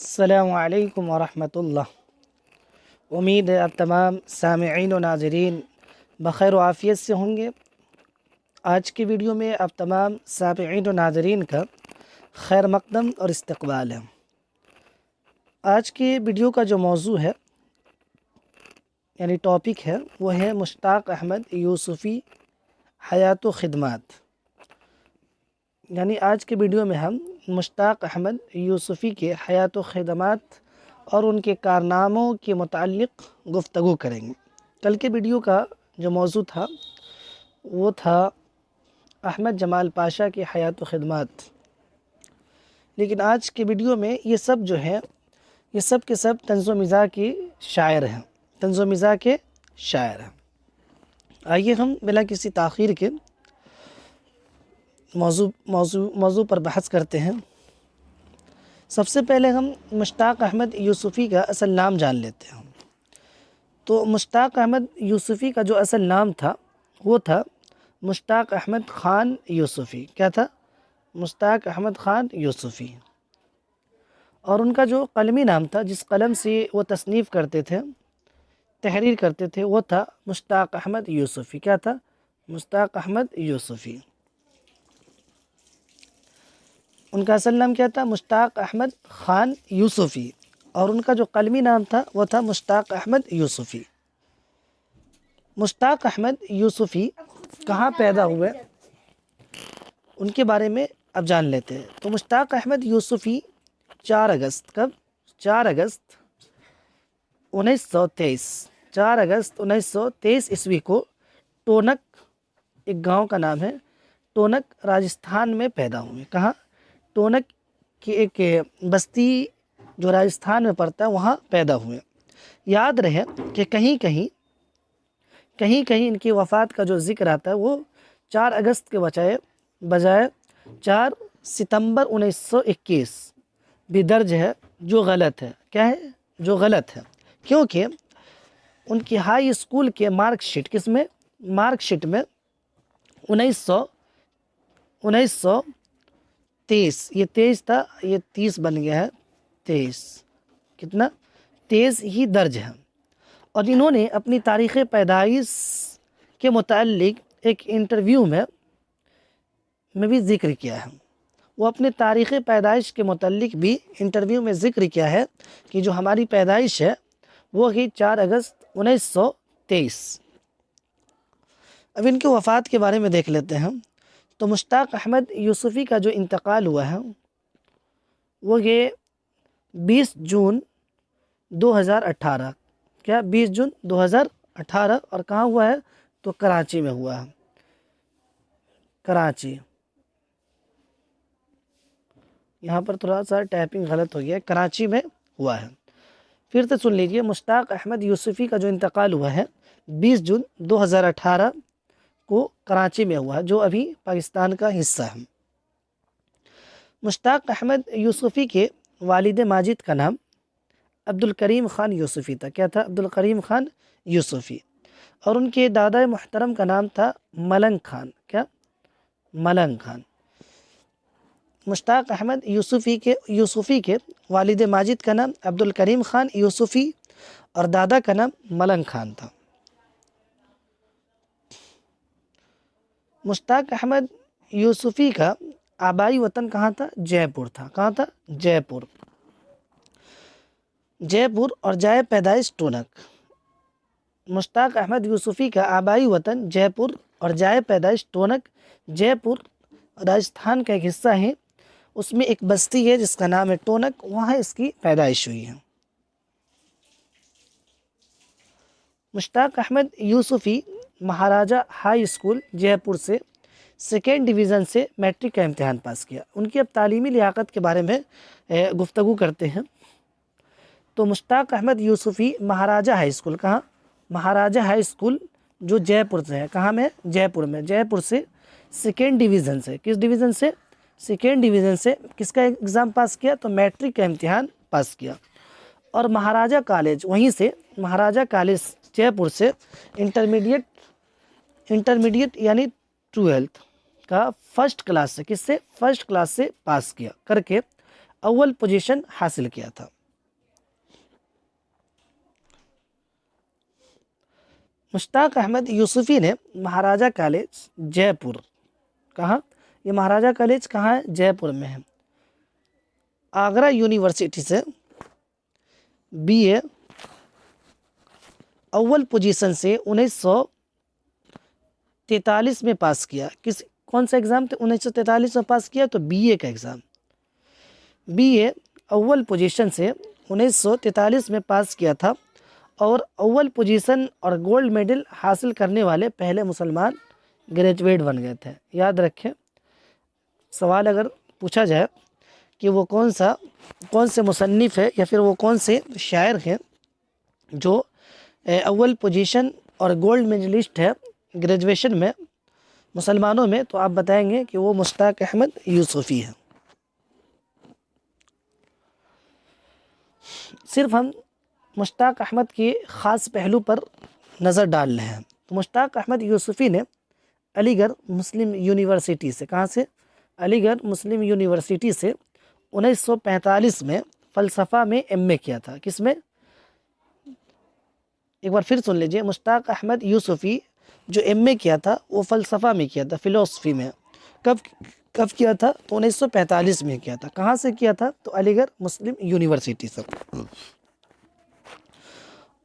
السلام علیکم ورحمۃ اللہ۔ امید ہے آپ تمام سامعین و ناظرین بخیر و عافیت سے ہوں گے۔ آج کی ویڈیو میں آپ تمام سامعین و ناظرین کا خیر مقدم اور استقبال ہے۔ آج کی ویڈیو کا جو موضوع ہے یعنی ٹاپک ہے وہ ہے مشتاق احمد یوسفی حیات و خدمات۔ یعنی آج کی ویڈیو میں ہم مشتاق احمد یوسفی کے حیات و خدمات اور ان کے کارناموں کے متعلق گفتگو کریں گے۔ کل کے ویڈیو کا جو موضوع تھا وہ تھا احمد جمال پاشا کی حیات و خدمات، لیکن آج کی ویڈیو میں یہ سب جو ہے یہ سب کے سب طنز و مزاح کے شاعر ہیں، طنز و مزاح کے شاعر ہیں۔ آئیے ہم بلا کسی تاخیر کے موضوع پر بحث کرتے ہیں۔ سب سے پہلے ہم مشتاق احمد یوسفی کا اصل نام جان لیتے ہیں۔ تو مشتاق احمد یوسفی کا جو اصل نام تھا وہ تھا مشتاق احمد خان یوسفی۔ کیا تھا؟ مشتاق احمد خان یوسفی۔ اور ان کا جو قلمی نام تھا، جس قلم سے وہ تصنیف کرتے تھے، تحریر کرتے تھے، وہ تھا مشتاق احمد یوسفی۔ کیا تھا؟ مشتاق احمد یوسفی۔ ان کا اصل نام کیا تھا؟ مشتاق احمد خان یوسفی، اور ان کا جو قلمی نام تھا وہ تھا مشتاق احمد یوسفی۔ مشتاق احمد یوسفی کہاں پیدا ہوئے ان کے بارے میں اب جان لیتے ہیں۔ تو مشتاق احمد یوسفی 4 اگست کب؟ 4 اگست 1923 4 اگست 1923 عیسوی کو ٹونک، ایک گاؤں کا نام ہے، ٹونک راجستھان میں پیدا ہوئے۔ کہاں؟ ٹونک کی ایک بستی جو راجستھان میں پڑتا ہے وہاں پیدا ہوئے۔ یاد رہے کہ کہیں کہیں ان کی وفات کا جو ذکر آتا ہے وہ 4 اگست کے بجائے 4 ستمبر 1921 بھی درج ہے، جو غلط ہے۔ کیا ہے؟ جو غلط ہے، کیونکہ ان کی ہائی اسکول کے مارک شیٹ کس میں؟ مارک شیٹ میں 1923، یہ 23 تھا، یہ 30 بن گیا ہے، 23 کتنا؟ 23 ہی درج ہے۔ اور انہوں نے اپنی تاریخ پیدائش کے متعلق ایک انٹرویو میں بھی ذکر کیا ہے۔ وہ اپنے تاریخ پیدائش کے متعلق بھی انٹرویو میں ذکر کیا ہے کہ جو ہماری پیدائش ہے وہ ہے 4 اگست 1923۔ اب ان کے وفات کے بارے میں دیکھ لیتے ہیں۔ تو مشتاق احمد یوسفی کا جو انتقال ہوا ہے وہ یہ 20 جون 2018۔ کیا؟ 20 جون 2018۔ اور کہاں ہوا ہے؟ تو کراچی میں ہوا ہے، کراچی۔ یہاں پر تھوڑا سا ٹائپنگ غلط ہو گیا ہے، کراچی میں ہوا ہے۔ پھر سے سن لیجئے، مشتاق احمد یوسفی کا جو انتقال ہوا ہے 20 جون 2018 کو کراچی میں ہوا ہے، جو ابھی پاکستان کا حصہ ہے۔ مشتاق احمد یوسفی کے والد ماجد کا نام عبدالکریم خان یوسفی تھا۔ کیا تھا؟ عبدالکریم خان یوسفی۔ اور ان کے دادا محترم کا نام تھا ملنگ خان۔ کیا؟ ملنگ خان۔ مشتاق احمد یوسفی کے والد ماجد کا نام عبدالکریم خان یوسفی اور دادا کا نام ملنگ خان تھا۔ مشتاق احمد یوسفی کا آبائی وطن کہاں تھا؟ جے پور تھا۔ کہاں تھا؟ جے پور۔ جے پور اور جائے پیدائش ٹونک۔ مشتاق احمد یوسفی کا آبائی وطن جے پور اور جائے پیدائش ٹونک۔ جے پور راجستھان کا ایک حصہ ہے، اس میں ایک بستی ہے جس کا نام ہے ٹونک، وہاں اس کی پیدائش ہوئی ہے۔ مشتاق احمد یوسفی مہاراجہ ہائی اسکول جے پور سے 2nd ڈویژن سے میٹرک کا امتحان پاس کیا۔ ان کی اب تعلیمی لیاقت کے بارے میں گفتگو کرتے ہیں۔ تو مشتاق احمد یوسفی مہاراجہ ہائی اسکول، کہاں؟ مہاراجہ ہائی اسکول جو جے پور سے ہے۔ کہاں میں؟ جے پور میں۔ جے پور سے 2nd ڈویژن سے، کس ڈویژن سے؟ 2nd ڈویژن سے کس کا ایگزام پاس کیا؟ تو میٹرک کا امتحان پاس کیا۔ اور مہاراجہ کالج، وہیں سے مہاراجہ کالج جے پور سے انٹرمیڈیٹ یعنی 12 کا 1st کلاس سے، کس سے؟ 1st کلاس سے پاس کیا کر کے اول پوزیشن حاصل کیا تھا۔ مشتاق احمد یوسفی نے مہاراجہ کالج جے پور، کہاں؟ یہ مہاراجہ کالج کہاں ہے؟ جے پور میں ہے۔ آگرہ یونیورسٹی سے بی اے اول پوزیشن سے 1943 میں پاس کیا۔ کون سا ایگزام تھے 1943 میں پاس کیا؟ تو بی اے کا ایگزام۔ بی اے اول پوزیشن سے 1943 میں پاس کیا تھا، اور اول پوزیشن اور گولڈ میڈل حاصل کرنے والے پہلے مسلمان گریجویٹ بن گئے تھے۔ یاد رکھیں، سوال اگر پوچھا جائے کہ وہ کون سے مصنف ہے یا پھر وہ کون سے شاعر ہیں جو اول پوزیشن اور گولڈ میڈلسٹ ہے گریجویشن میں مسلمانوں میں، تو آپ بتائیں گے کہ وہ مشتاق احمد یوسفی ہے۔ صرف ہم مشتاق احمد کے خاص پہلو پر نظر ڈال رہے ہیں۔ تو مشتاق احمد یوسفی نے علی گڑھ مسلم یونیورسٹی سے، کہاں سے؟ علی گڑھ مسلم یونیورسٹی سے 1945 میں فلسفہ میں ایم اے کیا تھا۔ کس میں؟ ایک بار پھر سن لیجئے، مشتاق احمد یوسفی جو ایم اے کیا تھا وہ فلسفہ میں کیا تھا، فلسفی میں۔ کب کیا تھا؟ تو 1945 میں کیا تھا۔ کہاں سے کیا تھا؟ تو علی گڑھ مسلم یونیورسٹی سے۔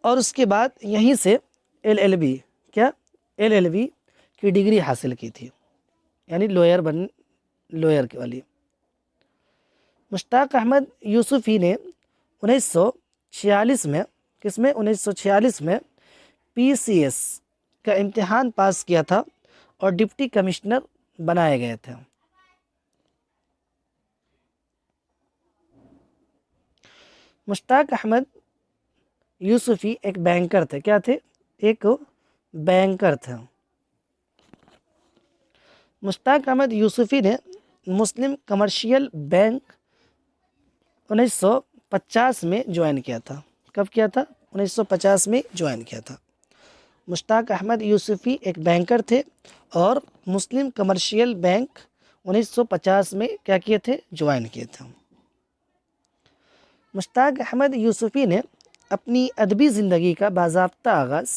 اور اس کے بعد یہیں سے LLB کی ڈگری حاصل کی تھی، یعنی لوئر والی۔ مشتاق احمد یوسفی نے 1946 میں، کس میں؟ 1946 میں PCS کا امتحان پاس کیا تھا اور ڈپٹی کمشنر بنائے گئے تھے۔ مشتاق احمد یوسفی ایک بینکر تھے۔ کیا تھے؟ ایک بینکر تھے۔ مشتاق احمد یوسفی نے مسلم کمرشیل بینک 1950 میں جوائن کیا تھا۔ کب کیا تھا؟ 1950 میں جوائن کیا تھا۔ مشتاق احمد یوسفی ایک بینکر تھے اور مسلم کمرشیل بینک 1950 میں کیا کیے تھے؟ جوائن کیے تھے۔ مشتاق احمد یوسفی نے اپنی ادبی زندگی کا باضابطہ آغاز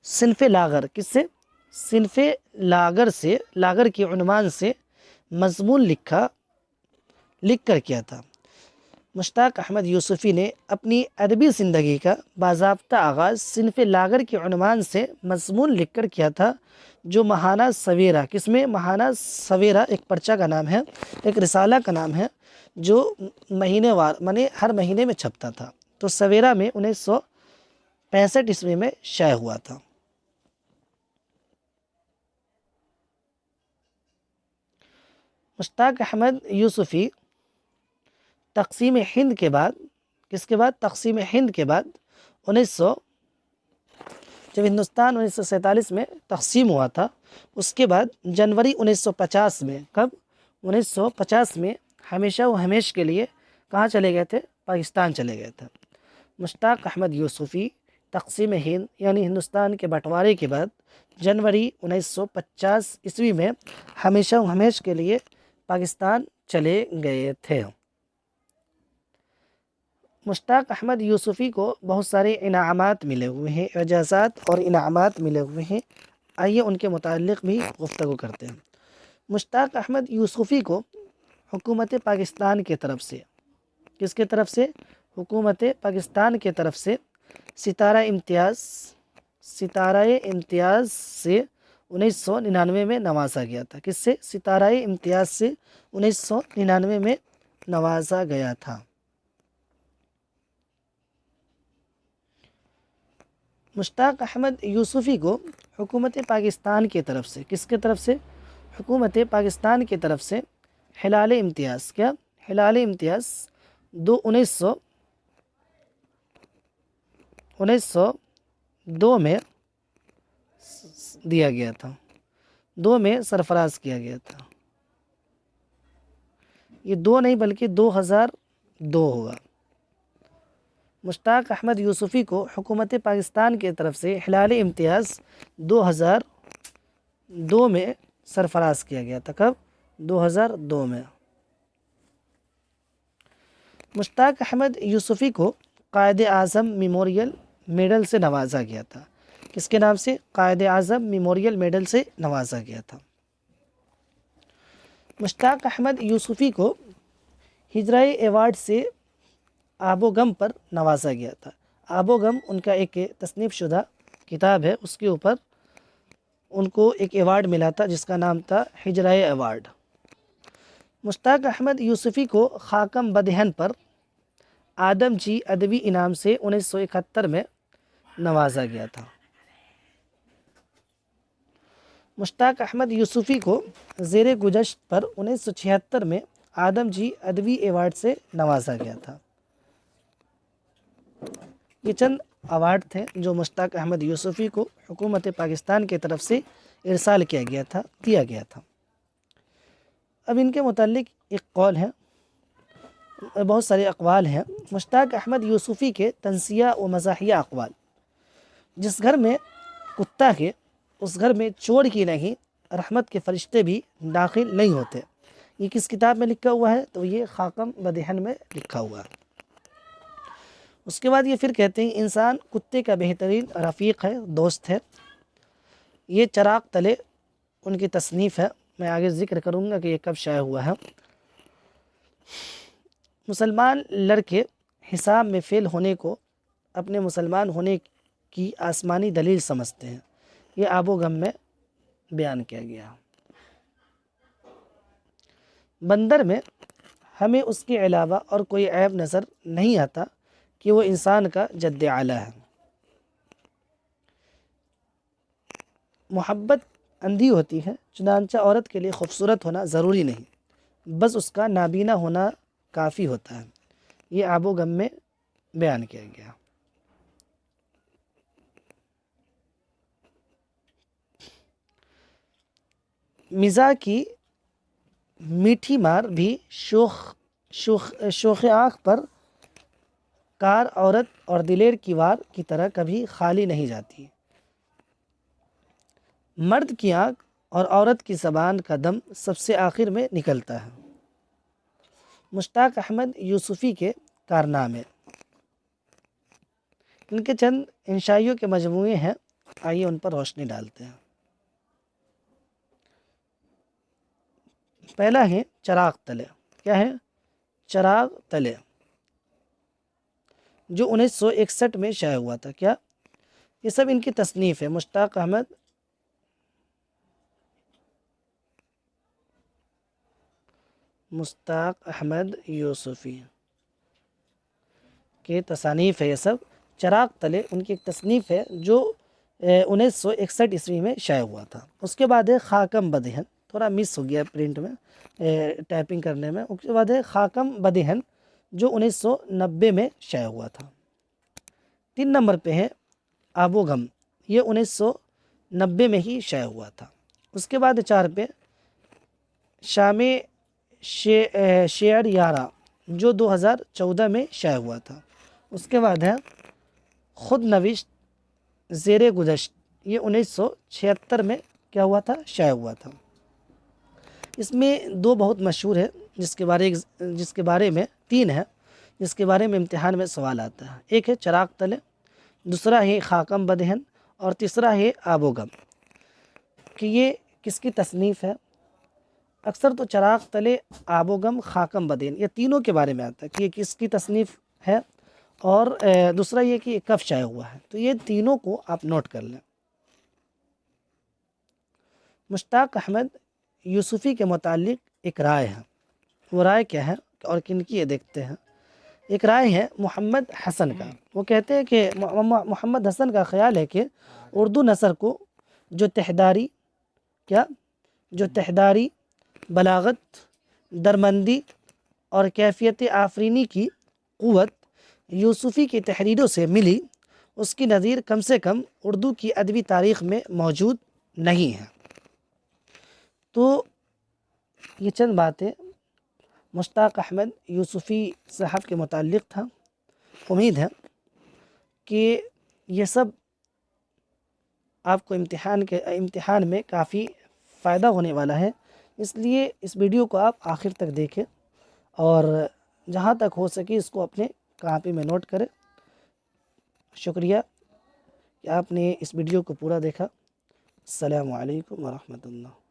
صنف لاغر، کس سے؟ صنف لاغر سے، لاغر کے عنوان سے مضمون لکھ کر کیا تھا۔ مشتاق احمد یوسفی نے اپنی ادبی زندگی کا باضابطہ آغاز صنف لاغر کے عنوان سے مضمون لکھ کر کیا تھا، جو ماہانہ سویرا، کس میں؟ ماہانہ سویرا ایک پرچہ کا نام ہے، ایک رسالہ کا نام ہے، جو مہینے وار ہر مہینے میں چھپتا تھا۔ تو سویرا میں 1965 عیسوی میں شائع ہوا تھا۔ مشتاق احمد یوسفی تقسیم ہند کے بعد، کس کے بعد؟ تقسیم ہند کے بعد جب ہندوستان 1947 میں تقسیم ہوا تھا، اس کے بعد جنوری 1950 میں، کب؟ 1950 میں ہمیشہ و ہمیش کے لیے کہاں چلے گئے تھے؟ پاکستان چلے گئے تھے۔ مشتاق احمد یوسفی تقسیم ہند یعنی ہندوستان کے بٹوارے کے بعد جنوری 1950 عیسوی میں ہمیشہ و ہمیش کے لیے پاکستان چلے گئے تھے۔ مشتاق احمد یوسفی کو بہت سارے انعامات ملے ہوئے ہیں، اعزازات اور انعامات ملے ہوئے ہیں۔ آئیے ان کے متعلق بھی گفتگو کرتے ہیں۔ مشتاق احمد یوسفی کو حکومت پاکستان کی طرف سے، کس کی طرف سے؟ حکومت پاکستان کی طرف سے ستارہ امتیاز سے 1999 میں نوازا گیا تھا۔ کس سے؟ ستارہ امتیاز سے 1999 میں نوازا گیا تھا۔ مشتاق احمد یوسفی کو حکومت پاکستان کی طرف سے، کس کی طرف سے؟ حکومت پاکستان کی طرف سے ہلال امتیاز، کیا؟ ہلال امتیاز 1902 میں دیا گیا تھا، 2 میں سرفراز کیا گیا تھا۔ یہ 2 نہیں بلکہ 2002 ہوگا۔ مشتاق احمد یوسفی کو حکومت پاکستان کی طرف سے ہلال امتیاز 2002 میں سرفراز کیا گیا تھا۔ کب؟ 2002 میں۔ مشتاق احمد یوسفی کو قائد اعظم میموریل میڈل سے نوازا گیا تھا۔ کس کے نام سے؟ قائد اعظم میموریل میڈل سے نوازا گیا تھا۔ مشتاق احمد یوسفی کو ہجرائے ایوارڈ سے آب و غم پر نوازا گیا تھا۔ آب و غم ان کا ایک تصنیف شدہ کتاب ہے، اس کے اوپر ان کو ایک ایوارڈ ملا تھا جس کا نام تھا ہجرائے ایوارڈ۔ مشتاق احمد یوسفی کو خاکم بدہن پر آدم جی ادبی انعام سے 1971 میں نوازا گیا تھا۔ مشتاق احمد یوسفی کو زیر گذشت پر 1976 میں آدم جی ادبی ایوارڈ سے نوازا گیا تھا۔ یہ چند ایوارڈ تھے جو مشتاق احمد یوسفی کو حکومت پاکستان کی طرف سے ارسال دیا گیا تھا۔ اب ان کے متعلق ایک قول ہے، بہت سارے اقوال ہیں۔ مشتاق احمد یوسفی کے تنزیہ و مزاحیہ اقوال: جس گھر میں کتا ہے اس گھر میں چور کی نہیں، رحمت کے فرشتے بھی داخل نہیں ہوتے۔ یہ کس کتاب میں لکھا ہوا ہے؟ تو یہ خاکم بدہن میں لکھا ہوا ہے۔ اس کے بعد یہ پھر کہتے ہیں انسان کتے کا بہترین رفیق ہے، دوست ہے۔ یہ چراغ تلے ان کی تصنیف ہے، میں آگے ذکر کروں گا کہ یہ کب شائع ہوا ہے۔ مسلمان لڑکے حساب میں فیل ہونے کو اپنے مسلمان ہونے کی آسمانی دلیل سمجھتے ہیں، یہ آب و غم میں بیان کیا گیا۔ بندر میں ہمیں اس کے علاوہ اور کوئی عیب نظر نہیں آتا کہ وہ انسان کا جد اعلیٰ ہے۔ محبت اندھی ہوتی ہے، چنانچہ عورت کے لیے خوبصورت ہونا ضروری نہیں، بس اس کا نابینا ہونا کافی ہوتا ہے، یہ آب و غم میں بیان کیا گیا۔ مزاح کی میٹھی مار بھی شوخ آنکھ پر کار عورت اور دلیر کی وار کی طرح کبھی خالی نہیں جاتی۔ مرد کی آنکھ اور عورت کی زبان کا دم سب سے آخر میں نکلتا ہے۔ مشتاق احمد یوسفی کے کارنامے: ان کے چند انشائیوں کے مجموعے ہیں، آئیے ان پر روشنی ڈالتے ہیں۔ پہلا ہے چراغ تلے۔ کیا ہے؟ چراغ تلے، جو 1961 میں شائع ہوا تھا۔ کیا؟ یہ سب ان کی تصنیف ہے۔ مشتاق احمد یوسفی کے تصانیف ہے یہ سب۔ چراغ تلے ان کی ایک تصنیف ہے جو 1961 عیسوی میں شائع ہوا تھا۔ اس کے بعد ہے خاکم بدہن، تھوڑا مس ہو گیا پرنٹ میں ٹائپنگ کرنے میں۔ اس کے بعد ہے خاکم بدہن جو 1990 میں شائع ہوا تھا۔ 3 نمبر پہ ہے آب و غم، یہ 1990 میں ہی شائع ہوا تھا۔ اس کے بعد 4 پہ شام شعر یارا جو 2014 میں شائع ہوا تھا۔ اس کے بعد ہے خود نوشت زیر گذشت، یہ 1976 میں کیا ہوا تھا؟ شائع ہوا تھا۔ اس میں 2 بہت مشہور ہے جس کے بارے میں 3 ہے جس کے بارے میں امتحان میں سوال آتا ہے۔ ایک ہے چراغ تلے، دوسرا ہے خاکم بدہن، اور تیسرا ہے آب و غم، کہ یہ کس کی تصنیف ہے۔ اکثر تو چراغ تلے، آب و غم، خاکم بدہن یہ تینوں کے بارے میں آتا ہے کہ یہ کس کی تصنیف ہے، اور دوسرا یہ کہ یہ کب شائع ہوا ہے۔ تو یہ تینوں کو آپ نوٹ کر لیں۔ مشتاق احمد یوسفی کے متعلق ایک رائے ہے، وہ رائے کیا ہے اور کن کی ہے دیکھتے ہیں۔ ایک رائے ہے محمد حسن کا، وہ کہتے ہیں کہ محمد حسن کا خیال ہے کہ اردو نثر کو جو تحداری، بلاغت، درمندی اور کیفیت آفرینی کی قوت یوسفی کی تحریروں سے ملی، اس کی نظیر کم سے کم اردو کی ادبی تاریخ میں موجود نہیں ہے۔ تو یہ چند باتیں مشتاق احمد یوسفی صاحب کے متعلق تھا۔ امید ہے کہ یہ سب آپ کو امتحان میں کافی فائدہ ہونے والا ہے، اس لیے اس ویڈیو کو آپ آخر تک دیکھیں اور جہاں تک ہو سکے اس کو اپنے کاپی میں نوٹ کریں۔ شکریہ کہ آپ نے اس ویڈیو کو پورا دیکھا۔ السلام علیکم ورحمۃ اللہ۔